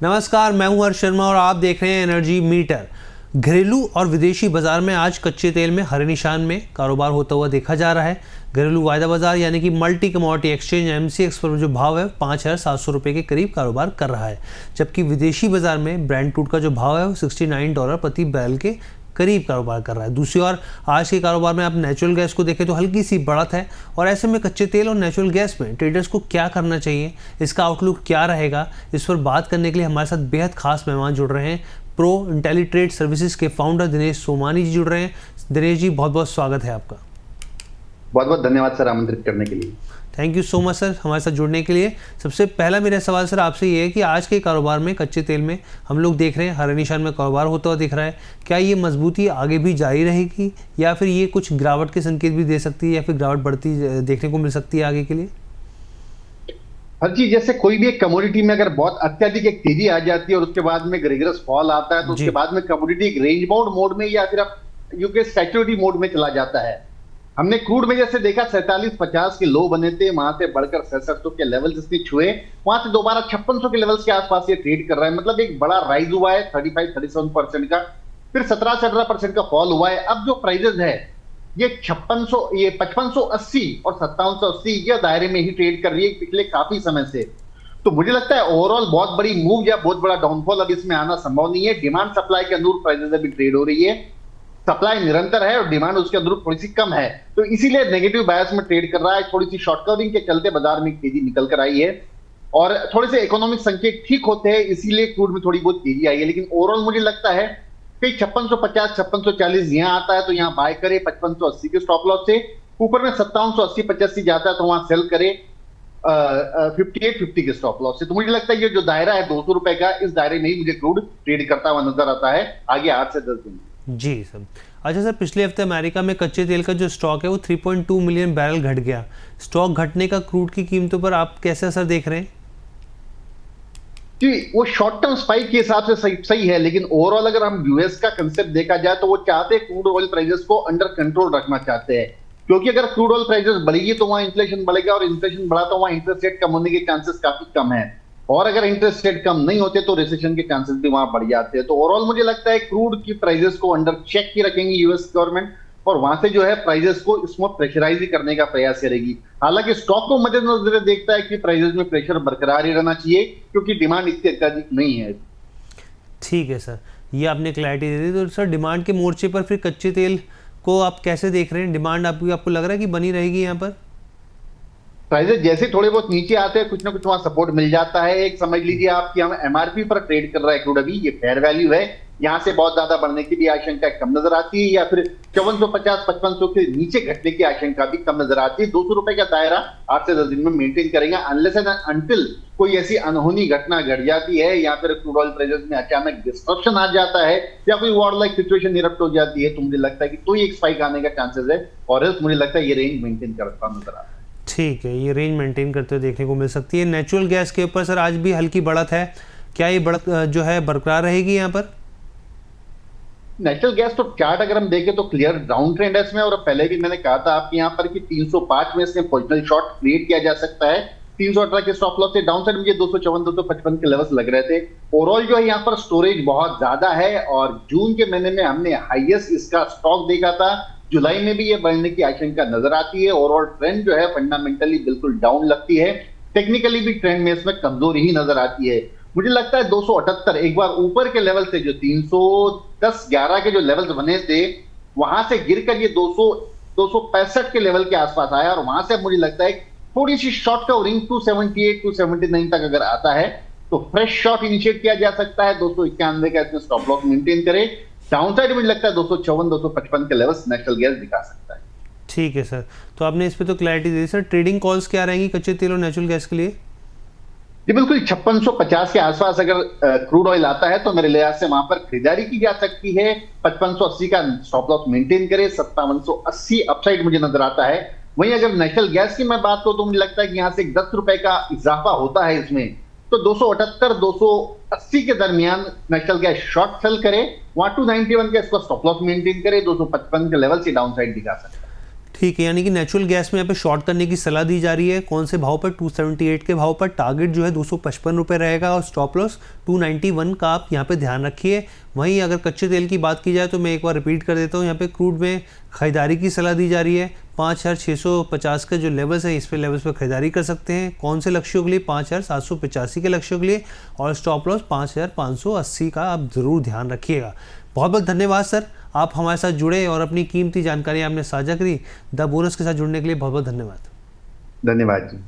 नमस्कार, मैं हूं हर्ष शर्मा और आप देख रहे हैं एनर्जी मीटर। घरेलू और विदेशी बाजार में आज कच्चे तेल में हरे निशान में कारोबार होता हुआ देखा जा रहा है। घरेलू वायदा बाजार यानी कि मल्टी कमोडिटी एक्सचेंज MCX पर जो भाव है 5,700 रुपये के करीब कारोबार कर रहा है, जबकि विदेशी बाजार में ब्रेंट क्रूड का जो भाव है वो $69 प्रति बैरल के करीब कारोबार कर रहा है। दूसरी ओर आज के कारोबार में आप नेचुरल गैस को देखें तो हल्की सी बढ़त है, और ऐसे में कच्चे तेल और नेचुरल गैस में ट्रेडर्स को क्या करना चाहिए, इसका आउटलुक क्या रहेगा, इस पर बात करने के लिए हमारे साथ बेहद खास मेहमान जुड़ रहे हैं। प्रो इंटेलीट्रेड सर्विसेज के फाउंडर दिनेश सोमानी जी जुड़ रहे हैं। दिनेश जी, बहुत बहुत स्वागत है आपका। बहुत बहुत धन्यवाद सर आमंत्रित करने के लिए। Thank you so much sir हमारे साथ जुड़ने के लिए। सबसे पहला मेरा सवाल सर आपसे ये है कि आज के कारोबार में कच्चे तेल में हम लोग देख रहे हैं हरे निशान में कारोबार होता हुआ दिख रहा है। क्या ये मजबूती आगे भी जारी रहेगी या फिर ये कुछ गिरावट के संकेत भी दे सकती है या फिर गिरावट बढ़ती देखने को मिल सकती है आगे के लिए? हर चीज जैसे कोई भी एक कमोडिटी में अगर बहुत अत्यधिक एक तेजी आ जाती है और उसके बाद में रिग्रेस फॉल आता है तो उसके बाद में कमोडिटी एक रेंज बाउंड मोड में या फिर आप यूके सैचुरेटी मोड में चला जाता है। हमने क्रूड में जैसे देखा 47-50 के लो बने थे, वहां से बढ़कर 6700 के लेवल्स इसने छुए, वहां से दोबारा 5600 के लेवल्स के आसपास ये ट्रेड कर रहा है। मतलब एक बड़ा राइज हुआ है 35-37% का, फिर 17-18% का फॉल हुआ है। अब जो प्राइजेस है ये 5580 और 5780 ये दायरे में ही ट्रेड कर रही है पिछले काफी समय से। तो मुझे लगता है ओवरऑल बहुत बड़ी मूव या बहुत बड़ा डाउनफॉल अब इसमें आना संभव नहीं है। डिमांड सप्लाई के अनुरूप प्राइजेस अभी ट्रेड हो रही है, सप्लाई निरंतर है और डिमांड उसके अनुरूप थोड़ी सी कम है, तो इसीलिए नेगेटिव बायस में ट्रेड कर रहा है। थोड़ी सी शॉर्ट कवरिंग के चलते बाजार में तेजी निकल कर आई है और थोड़े से इकोनॉमिक संकेत ठीक होते हैं, इसीलिए क्रूड में थोड़ी बहुत तेजी आई है। लेकिन ओवरऑल मुझे लगता है कि 5650-5640 यहां आता है तो यहां बाय करे 5580 के स्टॉप लॉस से, ऊपर में 5780-85 जाता है तो वहां सेल करे 5850 के स्टॉप लॉस से। तो मुझे लगता है ये जो दायरा है 200 रुपए का, इस दायरे में ही मुझे क्रूड ट्रेड करता हुआ नजर आता है आगे 8 से 10 दिन। जी सर। अच्छा सर, पिछले हफ्ते अमेरिका में कच्चे तेल का जो स्टॉक है वो 3.2 मिलियन बैरल घट गया। स्टॉक घटने का क्रूड की कीमतों पर आप कैसे असर देख रहे हैं? जी, वो शॉर्ट टर्म स्पाइक के हिसाब से सही है, लेकिन ओवरऑल अगर हम यूएस का कंसेप्ट देखा जाए तो वो चाहते हैं क्रूड ऑयल प्राइसेस को अंडर कंट्रोल रखना चाहते हैं, क्योंकि अगर क्रूड ऑयल प्राइसेस बढ़ेगी तो वहां इन्फ्लेशन बढ़ेगा और इन्फ्लेशन बढ़ा तो वहां इंटरेस्ट रेट कम होने के चांसेस काफी कम है, और अगर इंटरेस्ट रेट कम नहीं होते तो रिसेशन के चांसेस भी वहां बढ़ जाते हैं। तो ओवरऑल मुझे लगता है क्रूड की प्राइसेस को अंडर चेक ही रखेंगी यूएस गवर्नमेंट, और वहां से जो है प्राइसेस को इसमें प्रेशराइज ही करने का प्रयास करेगी। हालांकि स्टॉक को मद्देनजर देखता है कि प्राइसेस में प्रेशर बरकरार ही रहना चाहिए क्योंकि डिमांड इतनी अत्यधिक नहीं है। ठीक है सर, ये आपने क्लैरिटी दे दी। तो सर डिमांड के मोर्चे पर फिर कच्चे तेल को आप कैसे देख रहे हैं? डिमांड आपको लग रहा है कि बनी रहेगी यहाँ पर? प्राइसेस जैसे थोड़े बहुत नीचे आते हैं कुछ ना कुछ वहां सपोर्ट मिल जाता है। एक समझ लीजिए आप कि हम एमआरपी पर ट्रेड कर रहा है क्रूड, अभी ये फेयर वैल्यू है, यहां से बहुत ज्यादा बढ़ने की भी आशंका कम नजर आती है, या फिर 5450-5500 के नीचे घटने की आशंका भी कम नजर आती है। 200 रुपए का दायरा 8 से 10 दिन में मेंटेन करेगा, अनलेस एंड अनटिल कोई ऐसी अनहोनी घटना घट जाती है या फिर क्रूड ऑयल प्राइसेस में अचानक डिस्ट्रप्शन आ जाता है या कोई वॉर लाइक सिचुएशन इरप्ट हो जाती है, तो मुझे लगता है कि तो एक स्पाइक आने का चांसेस है, और मुझे लगता है ये रेंज मेंटेन करता नजर आता है। ठीक है, ये रेंज मेंटेन करते हुए देखने को मिल सकती है। नेचुरल गैस के ऊपर सर आज भी हल्की बढ़त है, क्या ये बढ़त जो है बरकरार रहेगी यहाँ पर? नेचुरल गैस तो चार्ट अगर हम देखें तो क्लियर डाउन ट्रेंड है इसमें, और पहले भी मैंने कहा था आपके यहाँ पर कि 305 में इसमें पोजिशनल शॉर्ट क्रिएट किया जा सकता है। 318 के स्टॉप लॉस से डाउन साइड मुझे 254-255 के लेवल्स लग रहे थे। ओवरऑल जो है यहाँ पर स्टोरेज बहुत ज्यादा है, और जून के महीने में हमने हाईएस्ट इसका स्टॉक देखा था, जुलाई में भी ये बढ़ने की आशंका नजर आती है। ओवरऑल ट्रेंड जो है फंडामेंटली बिल्कुल डाउन लगती है, टेक्निकली भी ट्रेंड में इसमें कमजोरी ही नजर आती है। मुझे लगता है 278 एक बार ऊपर के लेवल से जो 310-11 के जो लेवल्स बने थे वहां से गिरकर ये 265 के लेवल के आसपास आया, और वहां से मुझे लगता है थोड़ी सी शॉर्ट कवरिंग 278-279 तक अगर आता है तो फ्रेश शॉट इनिशिएट किया जा सकता है। 291 का इसमें स्टॉप लॉस मेंटेन करे। डाउन साइड मुझे लगता है 254-255 के लेवल्स नेचुरल गैस दिखा सकता है। ठीक है सर, तो आपने इस पे तो क्लैरिटी दी। सर ट्रेडिंग कॉल्स क्या रहेंगी कच्चे तेल और नेचुरल गैस के लिए? जी बिल्कुल, 5650 के आसपास अगर क्रूड ऑयल आता है तो मेरे लिहाज से वहां पर खरीदारी की जा सकती है। 5580 का स्टॉप लॉस मेंटेन करे, 5780 अपसाइड मुझे नजर आता है। वहीं अगर नेचुरल गैस की मैं बात करूं तो मुझे लगता है कि यहां से 10 रुपए का इजाफा होता है इसमें, तो 278-280 के दरमियान नेचुरल गैस शॉर्ट सेल करे, वहां 291 का इसको स्टॉप लॉस मेंटेन करे, 255 के लेवल से डाउन साइड दिखा सकता है। ठीक है, यानी कि नेचुरल गैस में यहाँ पे शॉर्ट करने की सलाह दी जा रही है। कौन से भाव पर? 278 के भाव पर। टारगेट जो है 255 रुपये रहेगा और स्टॉप लॉस 291 का आप यहाँ पे ध्यान रखिए। वहीं अगर कच्चे तेल की बात की जाए तो मैं एक बार रिपीट कर देता हूँ, यहाँ पे क्रूड में खरीदारी की सलाह दी जा रही है। 5650 के जो लेवल्स है इस पे लेवल्स पर खरीदारी कर सकते हैं। कौन से लक्ष्यों के लिए? 5785 के लक्ष्यों के लिए, और स्टॉप लॉस 5580 का आप ज़रूर ध्यान रखिएगा। बहुत बहुत धन्यवाद सर, आप हमारे साथ जुड़े और अपनी कीमती जानकारी आपने साझा करी। द बोनस के साथ जुड़ने के लिए बहुत बहुत धन्यवाद। धन्यवाद जी।